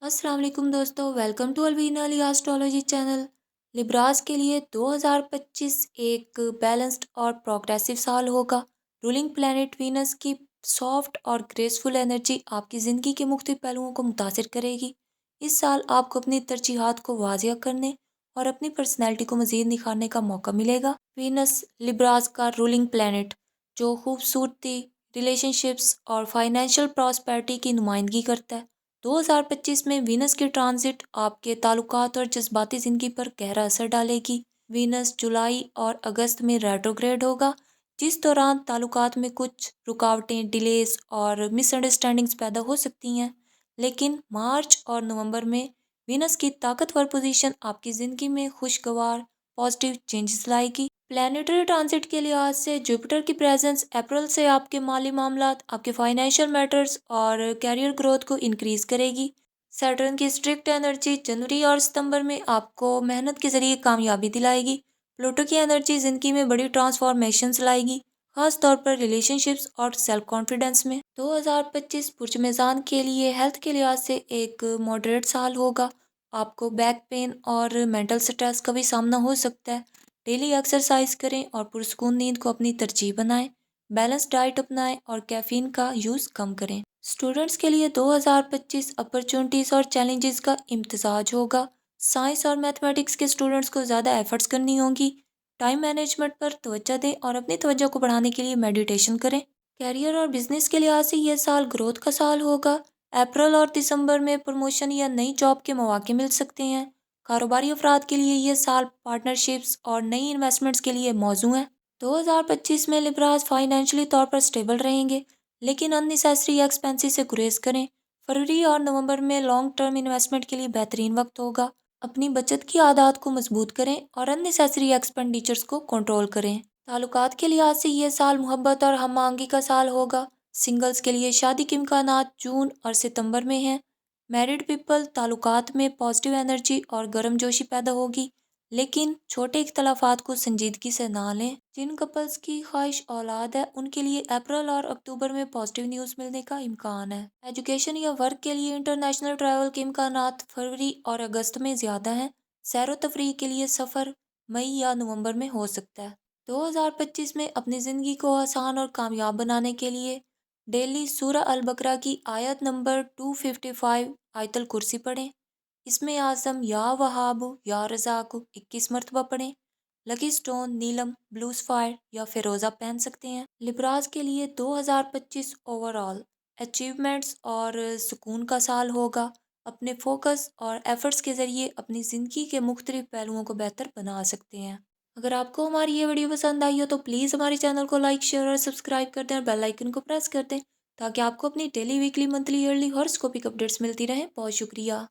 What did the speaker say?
अस्सलाम वालेकुम दोस्तों, welcome to Alveen Ali astrology channel. Libras के लिए 2025 एक बैलेंस्ड और प्रोग्रेसिव साल होगा। रूलिंग प्लैनेट वीनस की सॉफ्ट और ग्रेसफुल एनर्जी आपकी ज़िंदगी के मुख्तलिफ पहलुओं को मुतासिर करेगी। इस साल आपको अपनी तरजीहात को वाजिया करने और अपनी पर्सनैलिटी को मज़ीद निखारने का मौका मिलेगा। वीनस लिब्रास का रूलिंग प्लैनेट जो खूबसूरती, रिलेशनशिप्स और फाइनेंशियल प्रॉस्पेरिटी की नुमाइंदगी करता है। 2025 में वीनस की ट्रांजिट आपके ताल्लुकात और जज्बाती ज़िंदगी पर गहरा असर डालेगी। वीनस जुलाई और अगस्त में रेट्रोग्रेड होगा, जिस दौरान ताल्लुकात में कुछ रुकावटें, डिलेस और मिसअंडरस्टैंडिंग्स पैदा हो सकती हैं। लेकिन मार्च और नवंबर में वीनस की ताकतवर पोजीशन आपकी ज़िंदगी में खुशगवार पॉजिटिव चेंजेस लाएगी। प्लैनेटरी ट्रांजिट के लिहाज से जुपिटर की प्रेजेंस अप्रैल से आपके माली मामलात, आपके फाइनेंशियल मैटर्स और कैरियर ग्रोथ को इंक्रीज करेगी। सैटर्न की स्ट्रिक्ट एनर्जी जनवरी और सितंबर में आपको मेहनत के जरिए कामयाबी दिलाएगी। प्लूटो की एनर्जी जिंदगी में बड़ी ट्रांसफॉर्मेशंस लाएगी, खास तौर पर रिलेशनशिप्स और सेल्फ कॉन्फिडेंस में। 2025 बुर्ज मेज़ान के लिए हेल्थ के लिहाज से एक मॉडरेट साल होगा। आपको बैक पेन और मेंटल स्ट्रेस का भी सामना हो सकता है। डेली एक्सरसाइज करें और पुरस्कून नींद को अपनी तरजीह बनाएं। बैलेंस डाइट अपनाएं और कैफीन का यूज़ कम करें। स्टूडेंट्स के लिए 2025 अपॉर्चुनिटीज़ और चैलेंजेस का इम्तजाज होगा। साइंस और मैथमेटिक्स के स्टूडेंट्स को ज़्यादा एफर्ट्स करनी होगी। टाइम मैनेजमेंट पर तवज्जो दें और अपनी तवज्जो को बढ़ाने के लिए मेडिटेशन करें। कैरियर और बिजनेस के लिहाज से यह साल ग्रोथ का साल होगा। अप्रैल और दिसंबर में प्रमोशन या नई जॉब के मौके मिल सकते हैं। कारोबारी अफराद के लिए यह साल पार्टनरशिप्स और नई इन्वेस्टमेंट्स के लिए मौजू है। 2025 में लिब्रास फाइनेंशियली तौर पर स्टेबल रहेंगे, लेकिन अननेसेसरी एक्सपेंसेस से गुरेज करें। फरवरी और नवंबर में लॉन्ग टर्म इन्वेस्टमेंट के लिए बेहतरीन वक्त होगा। अपनी बचत की आदत को मजबूत करें और अननेसेसरी एक्सपेंडिचर्स को कंट्रोल करें। ताल्लुकात के लिहाज से यह साल मोहब्बत और हम आहंगी का साल होगा। सिंगल्स के लिए शादी के इम्कानात जून और सितंबर में हैं। मैरिड पीपल ताल्लुकात में पॉजिटिव एनर्जी और गर्मजोशी पैदा होगी, लेकिन छोटे इख्तलाफात को संजीदगी से ना लें। जिन कपल्स की ख्वाहिश औलाद है, उनके लिए अप्रैल और अक्टूबर में पॉजिटिव न्यूज़ मिलने का इम्कान है। एजुकेशन या वर्क के लिए इंटरनेशनल ट्रैवल के इम्कानात फरवरी और अगस्त में ज़्यादा हैं। सैर तफरीह के लिए सफ़र मई या नवंबर में हो सकता है। 2025 में अपनी ज़िंदगी को आसान और कामयाब बनाने के लिए डेली सूरह अल बकरा की आयत नंबर 255 आयतल कुर्सी पढ़ें। इसमें आज़म या वहाब या रज़ाक 21 मरतबा पढ़ें। लकी स्टोन नीलम, ब्लू सफायर या फिरोज़ा पहन सकते हैं। लिब्रास के लिए 2025 ओवरऑल अचीवमेंट्स और सुकून का साल होगा। अपने फोकस और एफर्ट्स के ज़रिए अपनी ज़िंदगी के मुख्तलिफ पहलुओं को बेहतर बना सकते हैं। अगर आपको हमारी ये वीडियो पसंद आई हो तो प्लीज़ हमारे चैनल को लाइक, शेयर और सब्सक्राइब कर दें और बेल आइकन को प्रेस कर दें, ताकि आपको अपनी daily, weekly, monthly, yearly horoscopic updates मिलती रहें। बहुत शुक्रिया।